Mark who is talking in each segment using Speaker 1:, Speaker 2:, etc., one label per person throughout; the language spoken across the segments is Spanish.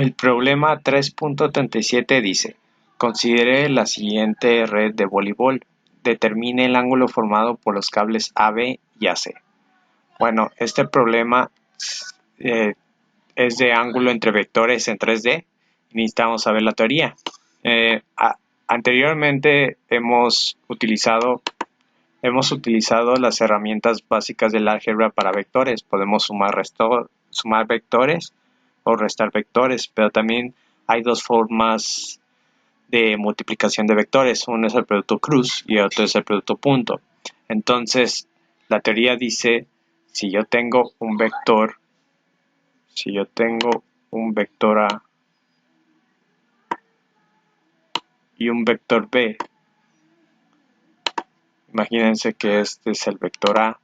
Speaker 1: El problema 3.37 dice: considere la siguiente red de voleibol. Determine el ángulo formado por los cables AB y AC. Bueno, este problema es de ángulo entre vectores en 3D. Necesitamos saber la teoría. Anteriormente hemos utilizado las herramientas básicas del álgebra para vectores. Podemos sumar vectores o restar vectores, pero también hay dos formas de multiplicación de vectores. Uno es el producto cruz y otro es el producto punto. Entonces, la teoría dice, si yo tengo un vector A y un vector B, imagínense que este es el vector A,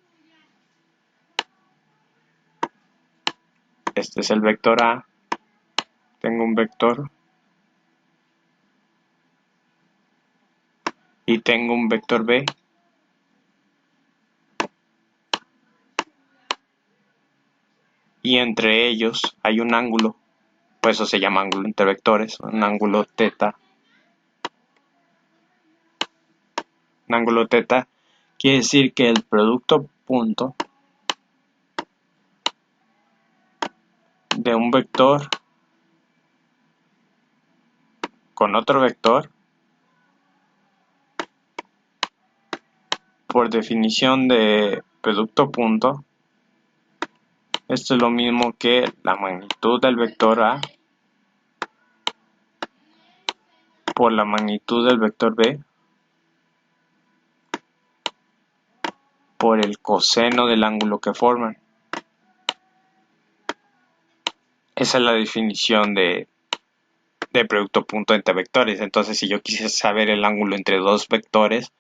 Speaker 1: este es el vector A, tengo un vector y tengo un vector B. Y entre ellos hay un ángulo, por eso se llama ángulo entre vectores, un ángulo teta. Un ángulo teta quiere decir que el producto punto de un vector con otro vector, por definición de producto punto, esto es lo mismo que la magnitud del vector A por la magnitud del vector B por el coseno del ángulo que forman. Esa es la definición de producto punto entre vectores. Entonces, si yo quisiera saber el ángulo entre dos vectores,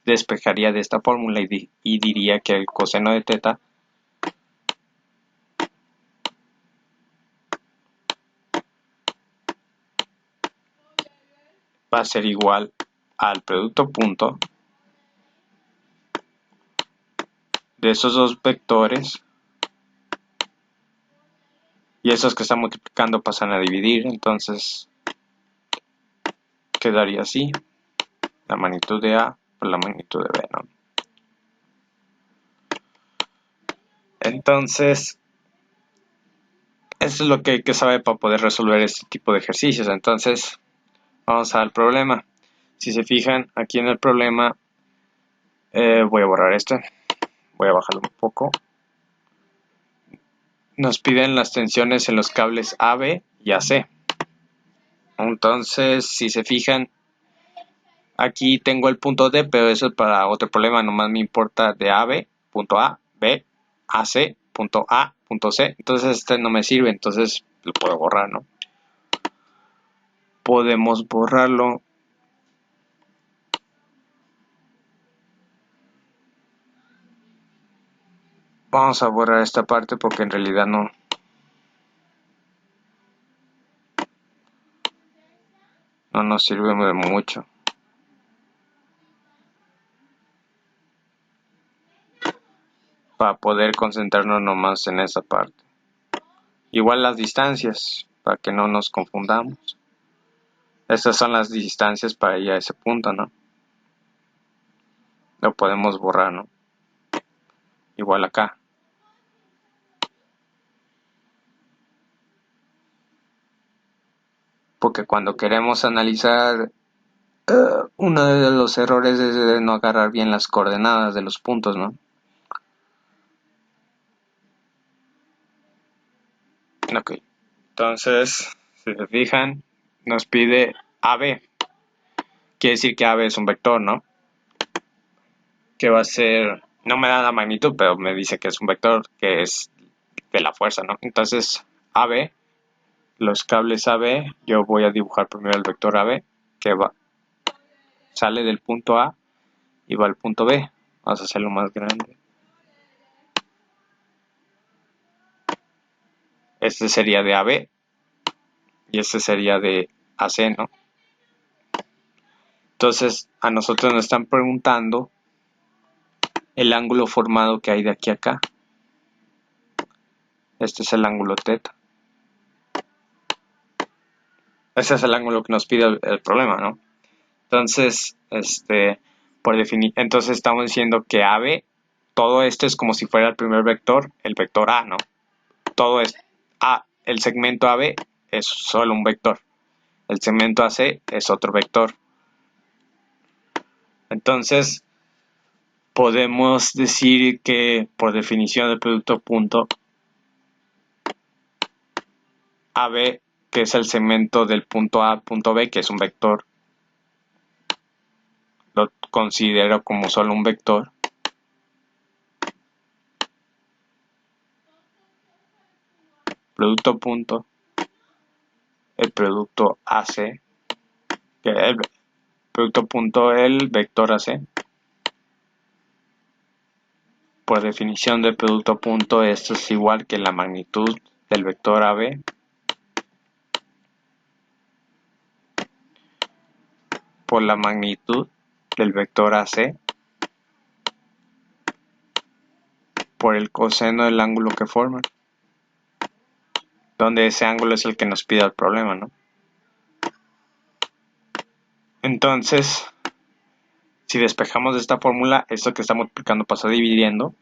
Speaker 1: despejaría de esta fórmula y diría que el coseno de teta va a ser igual al producto punto de esos dos vectores, y esos que están multiplicando pasan a dividir. Entonces quedaría así: la magnitud de A por la magnitud de B, ¿no? Entonces, eso es lo que hay que saber para poder resolver este tipo de ejercicios. Entonces, vamos al problema. Si se fijan aquí en el problema, voy a borrar esto, voy a bajarlo un poco. Nos piden las tensiones en los cables AB y AC. Entonces, si se fijan, aquí tengo el punto D, pero eso es para otro problema. Nomás me importa de AB, punto A, B, AC, punto A, punto C. Entonces este no me sirve, entonces lo puedo borrar, ¿no? Podemos borrarlo. Vamos a borrar esta parte porque en realidad no nos sirve de mucho. Para poder concentrarnos nomás en esa parte. Igual las distancias, para que no nos confundamos. Estas son las distancias para ir a ese punto, ¿no? Lo podemos borrar, ¿no? Igual acá. Porque cuando queremos analizar, uno de los errores es de no agarrar bien las coordenadas de los puntos, ¿no? Ok. Entonces, si se fijan, nos pide AB. Quiere decir que AB es un vector, ¿no? Que va a ser, no me da la magnitud, pero me dice que es un vector, que es de la fuerza, ¿no? Entonces, AB, los cables AB, yo voy a dibujar primero el vector AB, que sale del punto A y va al punto B. Vamos a hacerlo más grande. Este sería de AB y este sería de AC, ¿no? Entonces, a nosotros nos están preguntando el ángulo formado que hay de aquí a acá. Este es el ángulo teta. ese es el ángulo que nos pide el problema, ¿no? Entonces, entonces estamos diciendo que AB, todo esto es como si fuera el primer vector, el vector A, ¿no? Todo es A, el segmento AB es solo un vector, el segmento AC es otro vector. Entonces, podemos decir que por definición del producto punto AB, que es el segmento del punto A, punto B, que es un vector, lo considero como solo un vector. Producto punto, el producto AC, que el producto punto, el vector AC. Por definición del producto punto, esto es igual que la magnitud del vector AB por la magnitud del vector AC por el coseno del ángulo que forman, donde ese ángulo es el que nos pide el problema, ¿no? Entonces, si despejamos de esta fórmula, esto que está multiplicando pasa dividiendo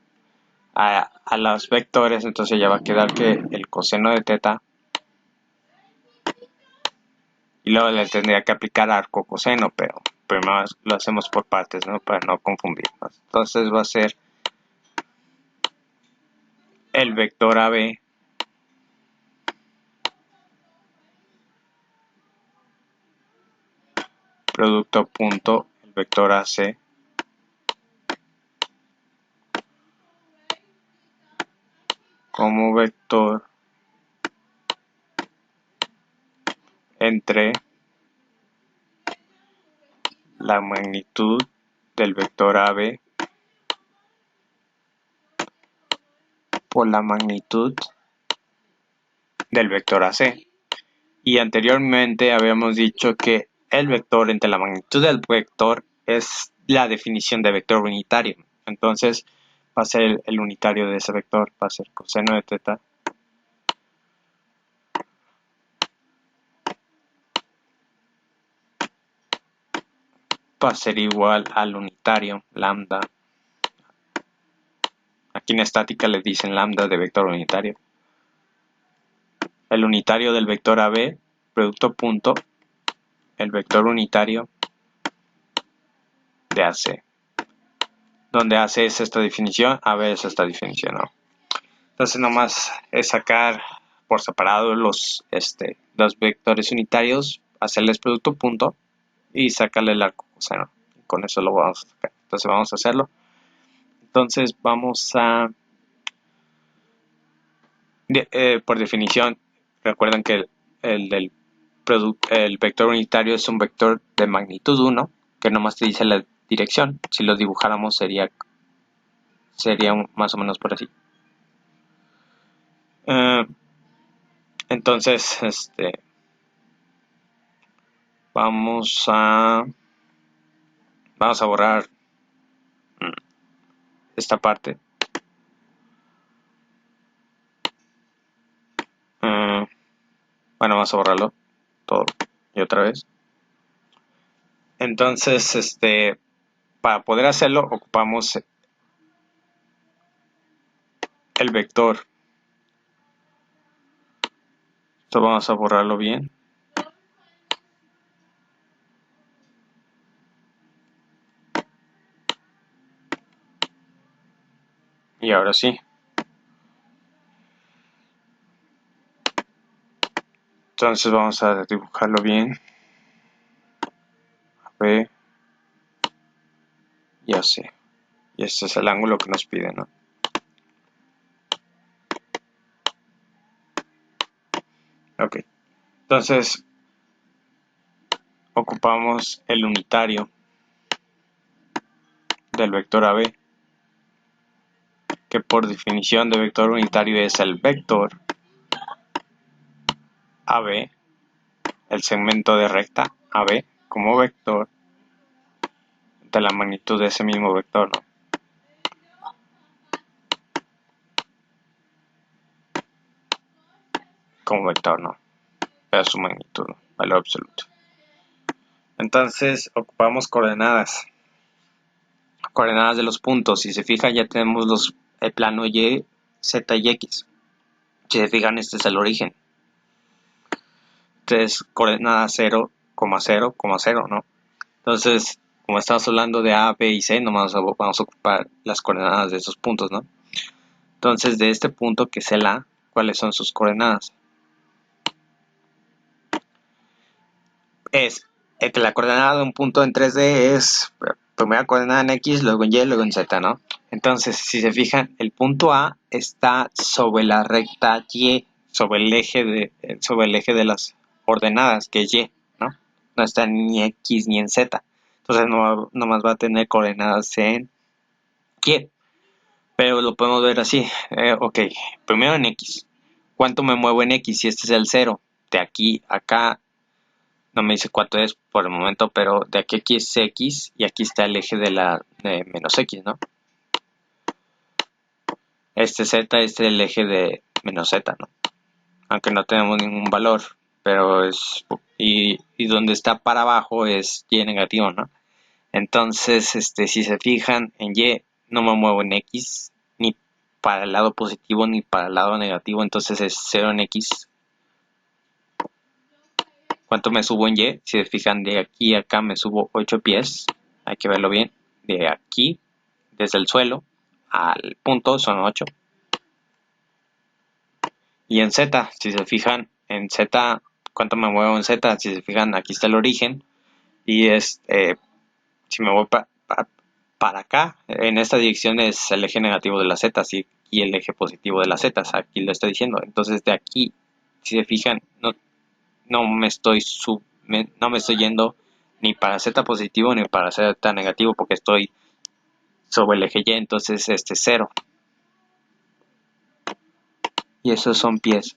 Speaker 1: a los vectores, entonces ya va a quedar que el coseno de teta, y luego le tendría que aplicar arco coseno, pero primero lo hacemos por partes, ¿no? Para no confundirnos. Entonces va a ser el vector AB producto punto el vector AC como vector entre la magnitud del vector AB por la magnitud del vector AC. Y anteriormente habíamos dicho que el vector entre la magnitud del vector es la definición de vector unitario. Entonces va a ser el unitario de ese vector, va a ser coseno de teta va a ser igual al unitario lambda. Aquí en estática le dicen lambda de vector unitario. El unitario del vector AB, producto punto, el vector unitario de AC. Donde AC es esta definición, AB es esta definición, ¿no? Entonces nomás es sacar por separado los vectores unitarios, hacerles producto punto y sacarle el arco coseno. Con eso lo vamos a sacar. Entonces vamos a hacerlo. Entonces vamos a... por definición, recuerden que el vector unitario es un vector de magnitud 1, que nomás te dice la dirección. Si lo dibujáramos sería más o menos por así. Entonces, vamos a borrar esta parte. Bueno, vamos a borrarlo todo y otra vez. Entonces, para poder hacerlo ocupamos el vector. Esto vamos a borrarlo bien. Y ahora sí. Entonces vamos a dibujarlo bien. B y AC. Y este es el ángulo que nos pide, ¿no? Ok. Entonces ocupamos el unitario del vector AB, que por definición de vector unitario es el vector AB, el segmento de recta AB como vector de la magnitud de ese mismo vector, ¿no? Como vector, ¿no? Pero su magnitud, ¿no? valor absoluto. Entonces ocupamos coordenadas de los puntos. Si se fijan, ya tenemos el plano Y, Z y X. Si se fijan, este es el origen. Entonces, coordenadas 0, 0, 0, ¿no? Entonces, como estamos hablando de A, B y C, nomás vamos a ocupar las coordenadas de esos puntos, ¿no? Entonces, de este punto, que es el A, ¿cuáles son sus coordenadas? Es que la coordenada de un punto en 3D es primera coordenada en X, luego en Y, luego en Z, ¿no? Entonces, si se fijan, el punto A está sobre la recta Y, sobre el eje de las ordenadas, que es Y, ¿no? No está ni en X ni en Z. Entonces, nomás va a tener coordenadas en Y. Pero lo podemos ver así. Ok, primero en X. ¿Cuánto me muevo en X? Si este es el 0, de aquí a acá. No me dice cuánto es por el momento, pero de aquí es X y aquí está el eje de menos X, ¿no? Este Z es el eje de menos Z, ¿no? Aunque no tenemos ningún valor, pero es... Y donde está para abajo es Y negativo, ¿no? Entonces, si se fijan en Y, no me muevo en X, ni para el lado positivo ni para el lado negativo, entonces es 0 en X. ¿Cuánto me subo en Y? Si se fijan, de aquí a acá me subo 8 pies. Hay que verlo bien. De aquí, desde el suelo al punto, son 8. Y en Z, si se fijan, en Z, ¿cuánto me muevo en Z? Si se fijan, aquí está el origen. Y si me voy para acá, en esta dirección es el eje negativo de la Z, ¿sí? Y el eje positivo de la Z, aquí lo estoy diciendo. Entonces de aquí, si se fijan, no me estoy yendo ni para Z positivo ni para Z negativo, porque estoy sobre el eje Y, entonces este es 0. Y esos son pies.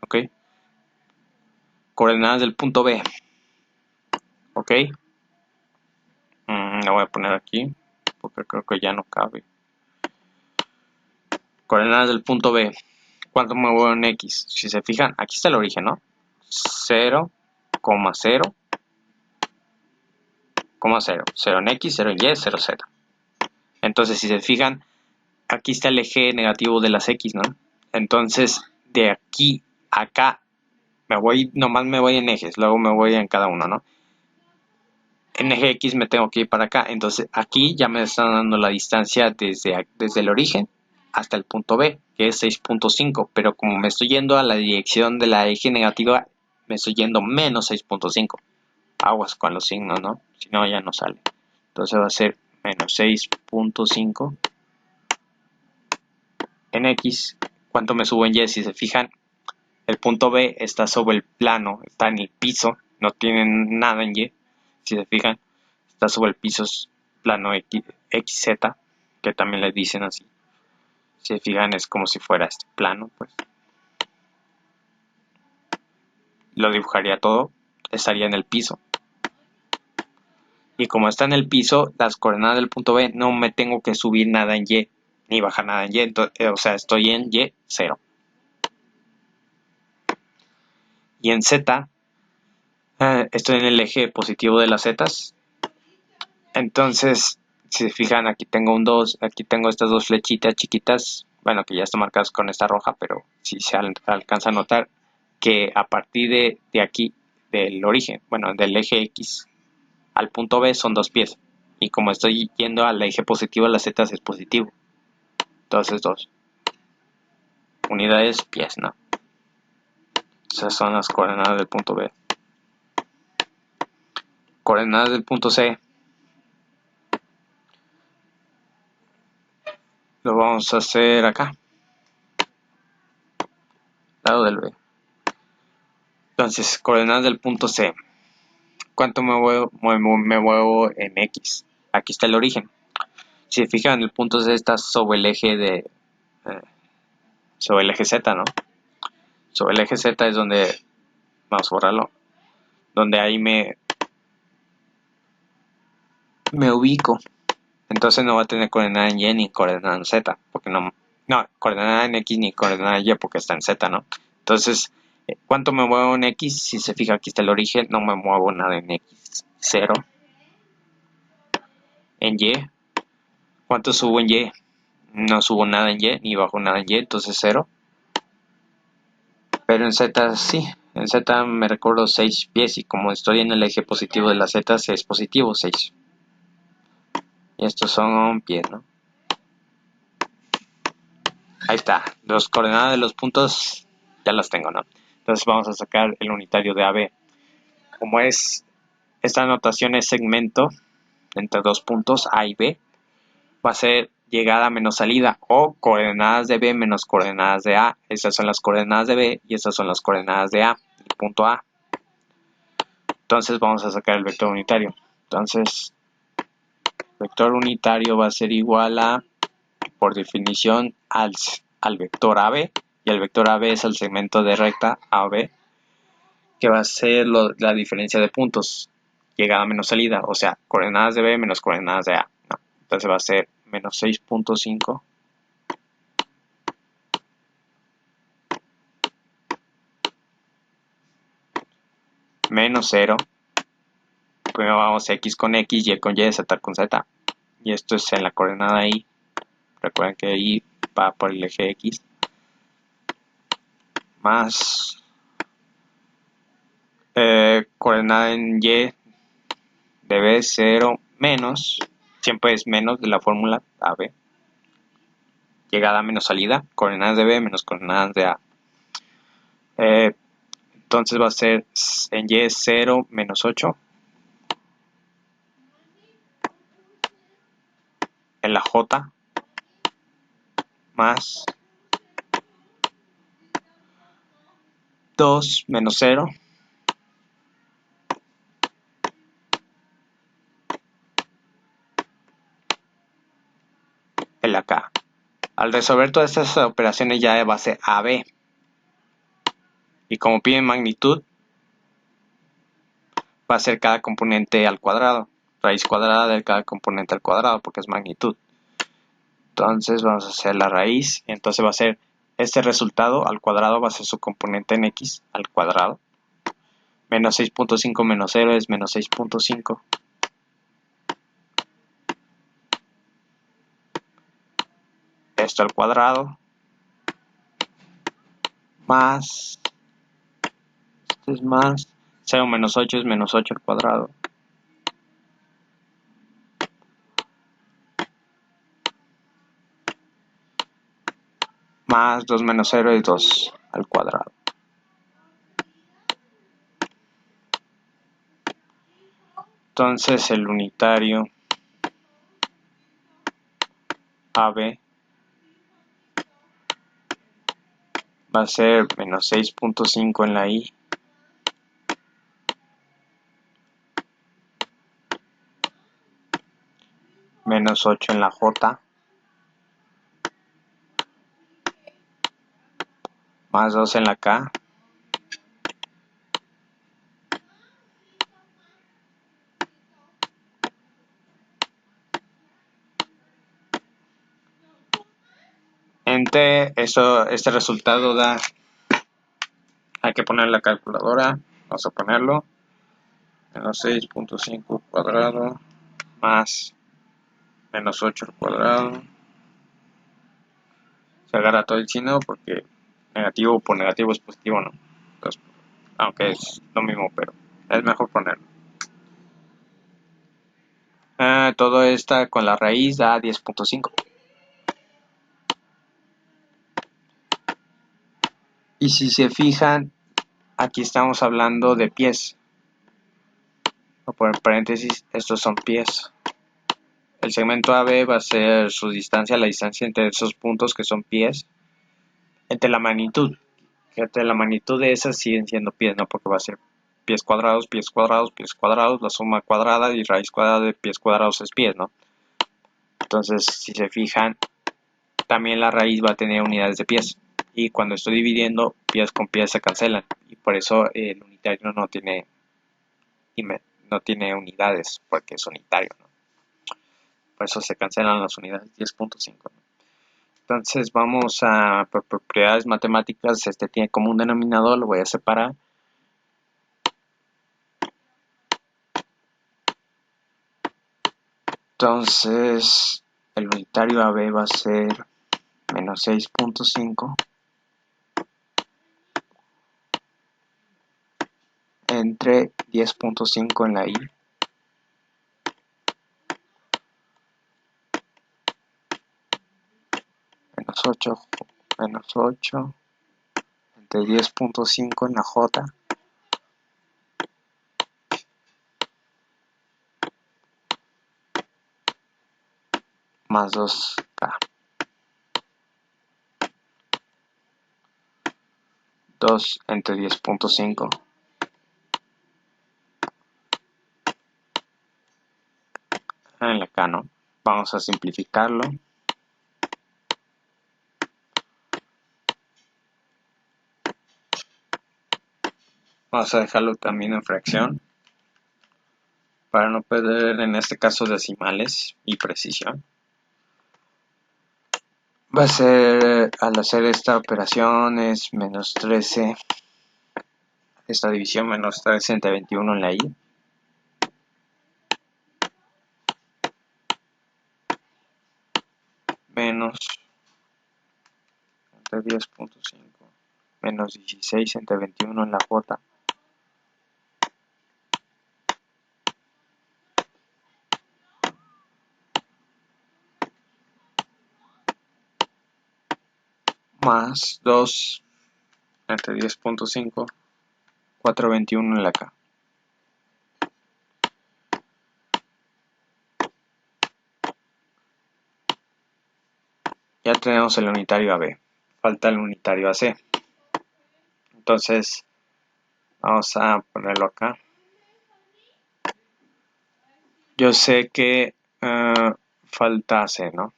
Speaker 1: ¿Ok? Coordenadas del punto B. ¿Ok? La voy a poner aquí, porque creo que ya no cabe. Coordenadas del punto B. ¿Cuánto me muevo en X? Si se fijan, aquí está el origen, ¿no? 0, 0, 0. 0 en X, 0 en Y, 0, Z. Entonces, si se fijan, aquí está el eje negativo de las X, ¿no? Entonces, de aquí a acá, nomás me voy en ejes, luego me voy en cada uno, ¿no? En eje X me tengo que ir para acá, entonces aquí ya me están dando la distancia desde el origen hasta el punto B, que es 6.5, pero como me estoy yendo a la dirección de la eje negativa, me estoy yendo menos 6.5. Aguas con los signos, ¿no? Si no, ya no sale. Entonces va a ser menos 6.5 en X. ¿Cuánto me subo en Y? Si se fijan, el punto B está sobre el plano, está en el piso, no tiene nada en Y. Si se fijan, está sobre el piso plano XZ, que también le dicen así. Si se fijan, es como si fuera este plano, pues. Lo dibujaría todo, estaría en el piso. Y como está en el piso, las coordenadas del punto B no me tengo que subir nada en Y, ni bajar nada en Y, entonces, o sea, estoy en Y, 0. Y en Z, estoy en el eje positivo de las Zetas. Entonces, si se fijan, aquí tengo un 2, aquí tengo estas dos flechitas chiquitas, bueno, que ya están marcadas con esta roja, pero si se alcanza a notar que a partir de aquí, del origen, bueno, del eje X al punto B son 2 pies. Y como estoy yendo al eje positivo de las Z es positivo. Entonces 2. Unidades, pies, ¿no? Esas son las coordenadas del punto B. Coordenadas del punto C. Lo vamos a hacer acá. Lado del B. Entonces, coordenadas del punto C. ¿Cuánto me muevo en X? Aquí está el origen. Si se fijan, el punto C está sobre el eje sobre el eje Z, ¿no? Sobre el eje Z es donde, vamos a borrarlo, donde ahí me ubico. Entonces no va a tener coordenada en Y ni coordenada en Z, porque no No, coordenada en X ni coordenada en Y porque está en Z, ¿no? Entonces, ¿cuánto me muevo en X? Si se fija, aquí está el origen, no me muevo nada en X. 0. En Y, ¿cuánto subo en Y? No subo nada en Y, ni bajo nada en Y, entonces 0. Pero en Z sí, en Z me recuerdo 6 pies y como estoy en el eje positivo de la Z, es positivo 6. Y estos son pies, ¿no? Ahí está, las coordenadas de los puntos ya las tengo, ¿no? Entonces vamos a sacar el unitario de AB. Como es, esta notación es segmento entre dos puntos A y B, va a ser llegada menos salida o coordenadas de B menos coordenadas de A. Estas son las coordenadas de B y estas son las coordenadas de A, el punto A. Entonces vamos a sacar el vector unitario. Entonces, vector unitario va a ser igual a, por definición, al vector AB, y el vector AB es el segmento de recta AB, que va a ser la diferencia de puntos, llegada menos salida, o sea, coordenadas de B menos coordenadas de A, ¿no? Entonces va a ser menos 6.5 menos 0. Primero vamos X con X, Y con Y, Z con Z, y esto es en la coordenada Y. Recuerden que Y va por el eje X, más coordenada en Y debe 0 menos, siempre es menos de la fórmula AB, llegada menos salida, coordenadas de B menos coordenadas de A. Entonces va a ser en Y 0 menos 8, en la J más 2 menos 0, en la K. Al resolver todas estas operaciones ya de base AB, y como piden magnitud, va a ser cada componente al cuadrado, raíz cuadrada de cada componente al cuadrado, porque es magnitud. Entonces vamos a hacer la raíz, y entonces va a ser este resultado al cuadrado, va a ser su componente en X al cuadrado. Menos 6.5 menos 0 es menos 6.5. Esto al cuadrado, más, esto es más, 0 menos 8 es menos 8 al cuadrado. Más 2 menos 0 es 2 al cuadrado. Entonces el unitario AB va a ser menos 6.5 en la Y, menos 8 en la J, más 2 en la K, entre eso, este resultado da, hay que poner la calculadora, vamos a ponerlo, menos 6.5 cuadrado, más menos 8 al cuadrado, se agarra todo el signo porque negativo por negativo es positivo, ¿no? Entonces, aunque es lo mismo, pero es mejor ponerlo. Todo está con la raíz da 10.5. Y si se fijan, aquí estamos hablando de pies. Voy a poner paréntesis, estos son pies. El segmento AB va a ser su distancia, la distancia entre esos puntos que son pies, entre la magnitud. Entre la magnitud de esas siguen siendo pies, ¿no? Porque va a ser pies cuadrados, pies cuadrados, pies cuadrados, la suma cuadrada y raíz cuadrada de pies cuadrados es pies, ¿no? Entonces, si se fijan, también la raíz va a tener unidades de pies. Y cuando estoy dividiendo, pies con pies se cancelan. Y por eso el unitario no tiene unidades, porque es unitario, ¿no? Por eso se cancelan las unidades 10.5, ¿no? Entonces vamos a, por propiedades matemáticas, este tiene como un denominador, lo voy a separar. Entonces el unitario AB va a ser menos 6.5 entre 10.5 en la I menos 8 entre 10.5 en la J más 2K. 2 entre 10.5 en la K, ¿no? Vamos a simplificarlo. Vamos a dejarlo también en fracción para no perder en este caso decimales y precisión. Va a ser, al hacer esta operación es menos 13, esta división menos 13 entre 21 en la I. Menos entre 10.5 menos 16 entre 21 en la J. Más 2 entre 10.5, 421 en la K. Ya tenemos el unitario AB, falta el unitario AC. Entonces vamos a ponerlo acá. Yo sé que falta AC, ¿no?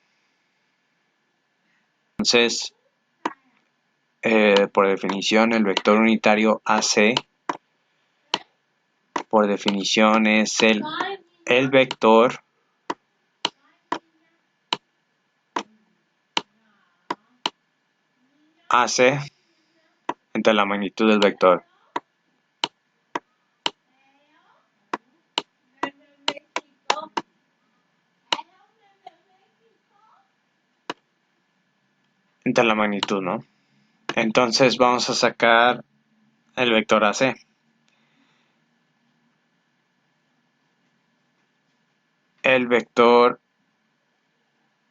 Speaker 1: Entonces, por definición, el vector unitario AC, por definición, es el vector AC entre la magnitud del vector. Entre la magnitud, ¿no? Entonces vamos a sacar el vector AC. El vector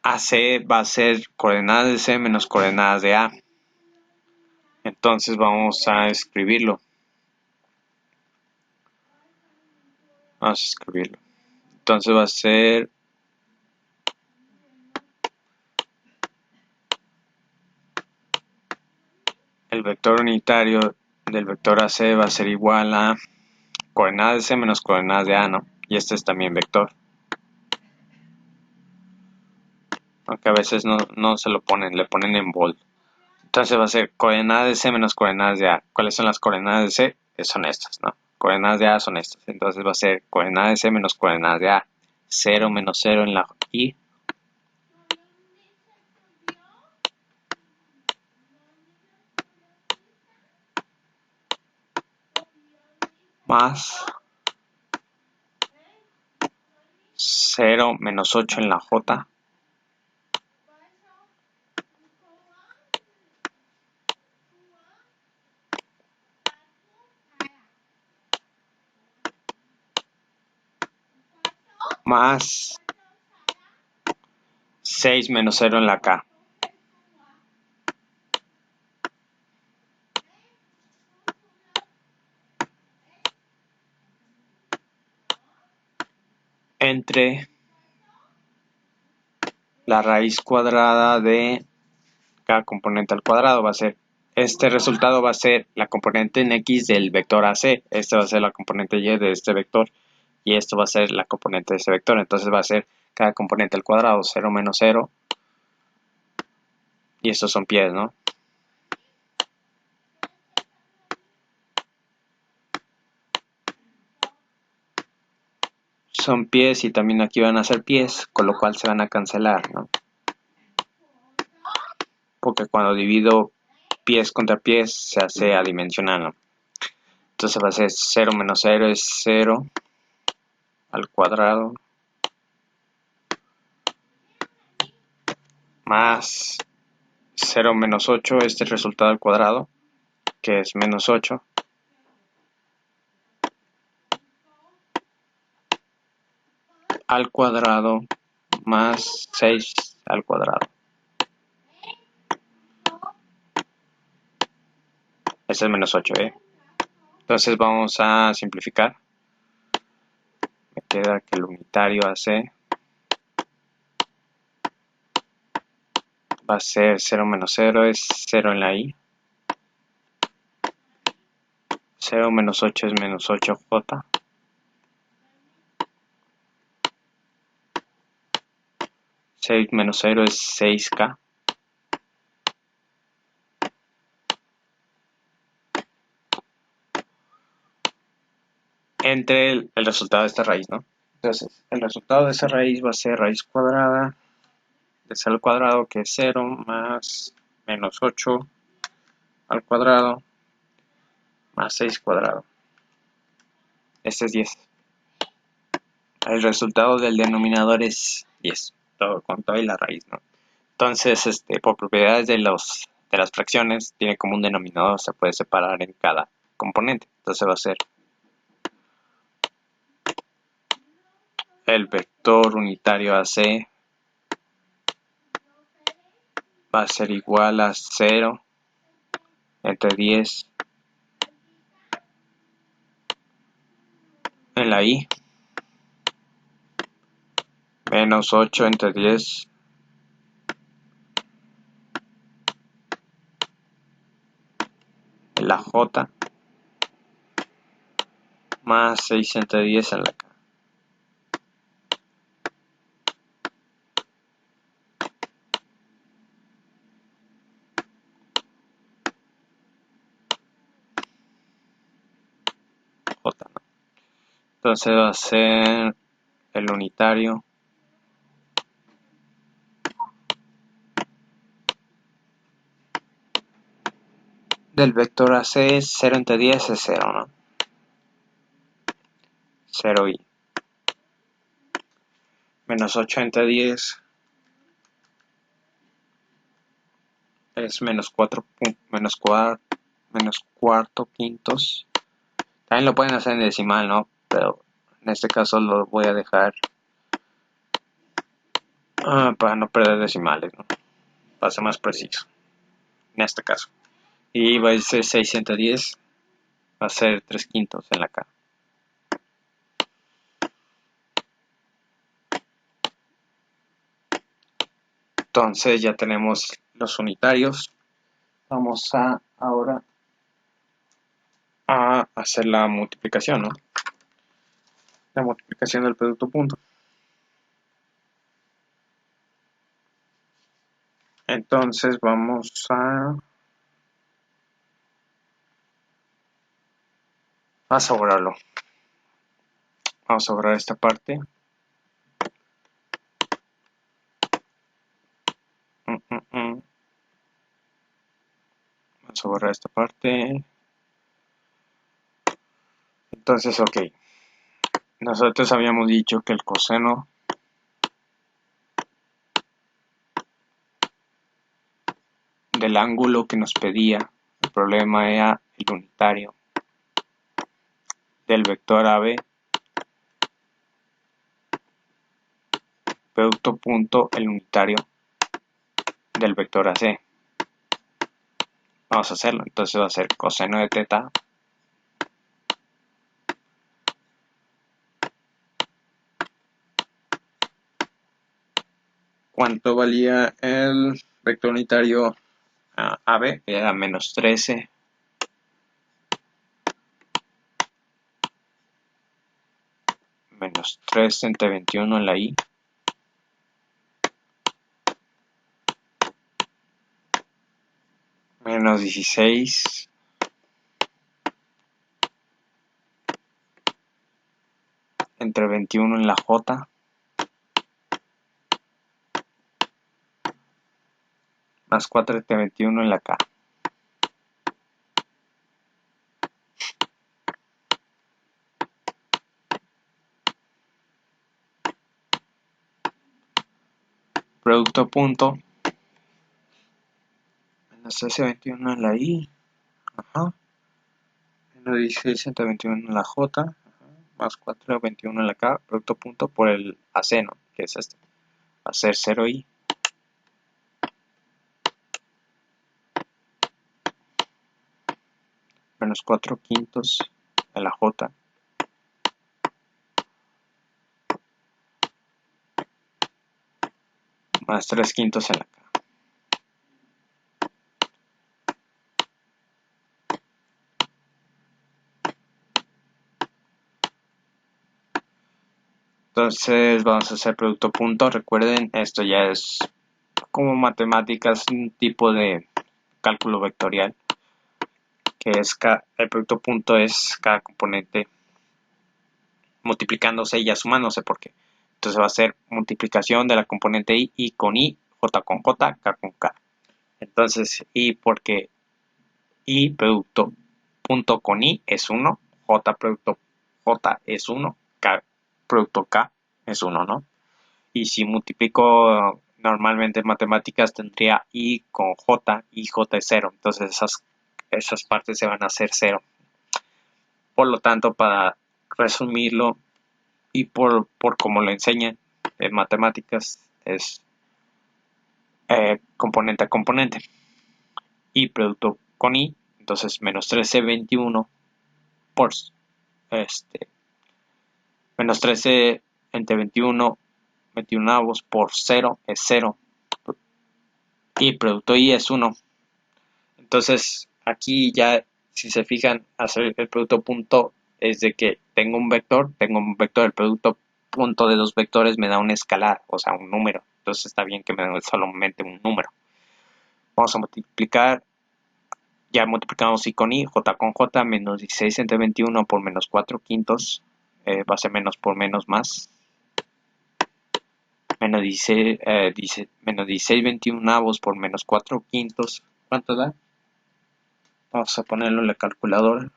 Speaker 1: AC va a ser coordenadas de C menos coordenadas de A. Entonces vamos a escribirlo. Vamos a escribirlo. Entonces va a ser el vector unitario del vector AC va a ser igual a coordenadas de C menos coordenadas de A, ¿no? Y este es también vector. Aunque a veces no se lo ponen, le ponen en bold. Entonces va a ser coordenadas de C menos coordenadas de A. ¿Cuáles son las coordenadas de C? Son estas, ¿no? Coordenadas de A son estas. Entonces va a ser coordenadas de C menos coordenadas de A. 0 menos 0 en la I. Más 0 menos 8 en la J. Más 6 menos 0 en la K. Entre la raíz cuadrada de cada componente al cuadrado. Va a ser, este resultado va a ser la componente en X del vector AC. Este va a ser la componente Y de este vector. Y esto va a ser la componente de ese vector. Entonces va a ser cada componente al cuadrado, 0 menos 0. Y estos son pies, ¿no? Son pies y también aquí van a ser pies, con lo cual se van a cancelar, ¿no? porque cuando divido pies contra pies se hace adimensional, ¿no? Entonces va a ser 0 menos 0 es 0 al cuadrado más 0 menos 8, este es el resultado al cuadrado, que es menos 8, al cuadrado más 6 al cuadrado. Este es menos 8, Entonces vamos a simplificar. Me queda que el unitario AC va a ser 0 menos 0 es 0 en la I. 0 menos 8 es menos 8J. 6 menos 0 es 6K. Entre el resultado de esta raíz, ¿no? Entonces, el resultado de esa raíz va a ser raíz cuadrada de c al cuadrado, que es 0, más menos 8 al cuadrado, más 6 cuadrado. Este es 10. El resultado del denominador es 10, todo con todo y la raíz, ¿no? Entonces, por propiedades de las fracciones, tiene como un denominador, se puede separar en cada componente. Entonces va a ser el vector unitario AC va a ser igual a 0 entre 10 en la I, menos 8 entre 10 en la J, más 6 entre 10 en la K. J, ¿no? Entonces va a ser el unitario del vector AC, 0 entre 10 es 0, ¿no? 0i. Menos 8 entre 10 es menos 4, menos cuarto quintos. También lo pueden hacer en decimal, ¿no? Pero en este caso lo voy a dejar para no perder decimales, ¿no? Para ser más preciso en este caso. Y va a ser 6 entre 10, va a ser 3 quintos en la K. Entonces ya tenemos los unitarios. Vamos ahora a hacer la multiplicación, ¿no? La multiplicación del producto punto. Entonces vamos a borrarlo. Vamos a borrar esta parte. Vamos a borrar esta parte. Entonces, ok. Nosotros habíamos dicho que el coseno del ángulo que nos pedía, el problema era el unitario del vector AB, producto punto, el unitario del vector AC. Vamos a hacerlo. Entonces va a ser coseno de teta ¿cuánto valía el vector unitario AB? Era menos 13 menos 3 entre 21 en la I, menos 16 entre 21 en la J, más 4 entre 21 en la K. Producto punto. Menos 1321 en la I. Ajá. Menos 16 entre 21 en la J. Ajá. Más 4 21 en la K. Producto punto por el AC, ¿no? Que es este. Va a ser 0I. Menos 4 quintos en la J. Más 3 quintos en la K. Entonces vamos a hacer producto punto. Recuerden, esto ya es como matemáticas, un tipo de cálculo vectorial, que es el producto punto es cada componente multiplicándose y ya sumándose, porque entonces va a ser multiplicación de la componente I con I, J con J, K con K. Entonces, I porque I producto punto con I es 1, J producto J es 1, K producto K es 1, ¿no? Y si multiplico normalmente en matemáticas tendría I con J y J es 0. Entonces esas partes se van a hacer 0. Por lo tanto, para resumirlo y por como lo enseñan en matemáticas, es componente a componente. Y producto con I, entonces menos 1321 por menos 13 entre 21 21avos por 0 es 0. Y producto I es 1. Entonces, aquí ya, si se fijan, hacer el producto punto es de que tengo un vector del producto punto de dos vectores me da un escalar, o sea, un número. Entonces está bien que me dé solamente un número. Vamos a multiplicar, ya multiplicamos I con I, J con J, menos 16 entre 21 por menos 4 quintos, va a ser menos por menos más. Menos 16, menos 16 21avos por menos 4 quintos, ¿cuánto da? Vamos a ponerlo en la calculadora.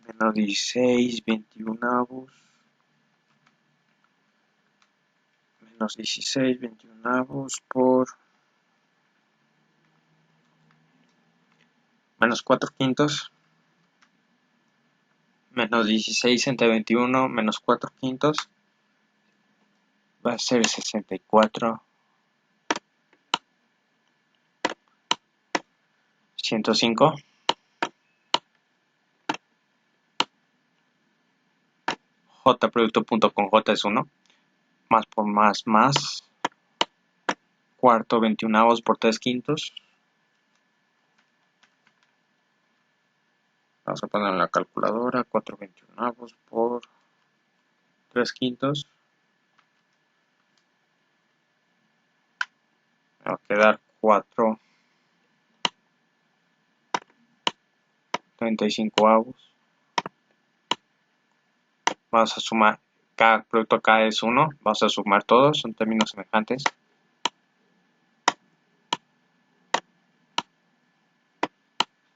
Speaker 1: Menos 16 21avos. Menos 16 21avos por menos 4 quintos. Menos 16 entre 21 menos 4 quintos. Va a ser 64. 105. J producto punto con J es 1. Más por más. Cuarto 21avos por 3 quintos. Vamos a poner en la calculadora. 4 21avos por 3 quintos. Me va a quedar 4 35avos. Vamos a sumar. Cada producto acá es 1. Vamos a sumar todos. Son términos semejantes.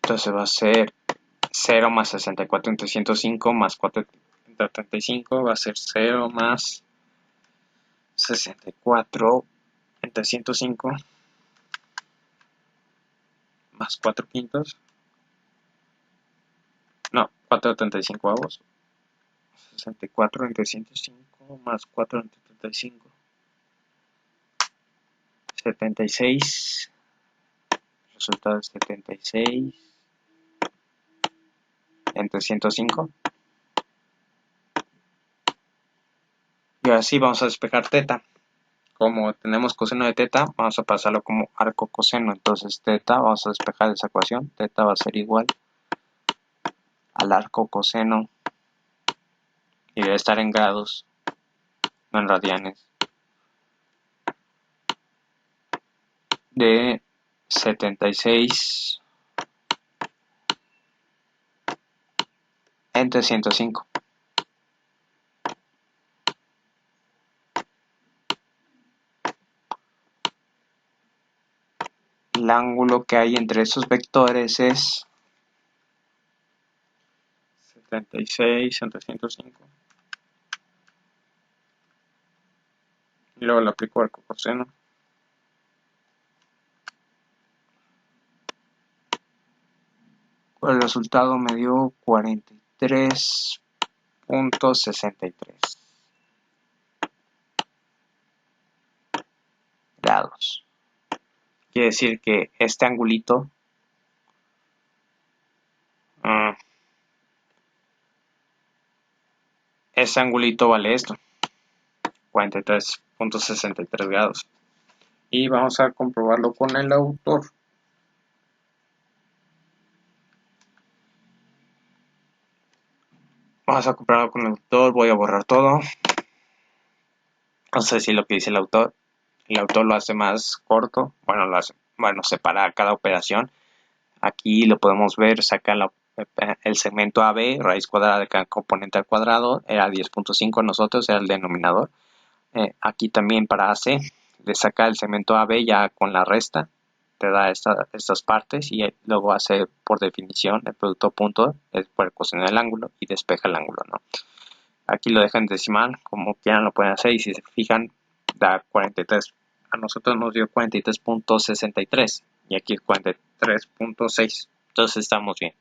Speaker 1: Entonces va a ser 0 más 64 entre 105 más 4 entre 35. Va a ser 0 más 64 entre 105 más 4 quintos. No, 4 entre 35 avos. 64 entre 105 más 4 entre 35. 76. Resultado es 76 entre 105. Y así vamos a despejar teta. Como tenemos coseno de teta, vamos a pasarlo como arco coseno. Entonces teta, vamos a despejar esa ecuación. Teta va a ser igual al arco coseno. Y debe estar en grados, no en radianes. De 76 entre 105. que hay entre esos vectores es 76 entre 105. Y luego le aplico al coseno. El resultado me dio 43.63 grados. Quiere decir que este angulito ese angulito vale esto, 43.63 grados. Y vamos a comprobarlo con el autor. Vamos a comprobarlo con el autor, voy a borrar todo. No sé si lo que dice el autor lo hace más corto, bueno, separa cada operación. Aquí lo podemos ver, saca el segmento AB, raíz cuadrada de cada componente al cuadrado, era 10.5 nosotros, era el denominador. Aquí también para AC, le saca el segmento AB ya con la resta, te da estas partes y luego hace por definición el producto punto es por el coseno del ángulo y despeja el ángulo, ¿no? Aquí lo dejan decimal, como quieran lo pueden hacer y si se fijan da 43. A nosotros nos dio 43.63 y aquí 43.6. Entonces estamos bien.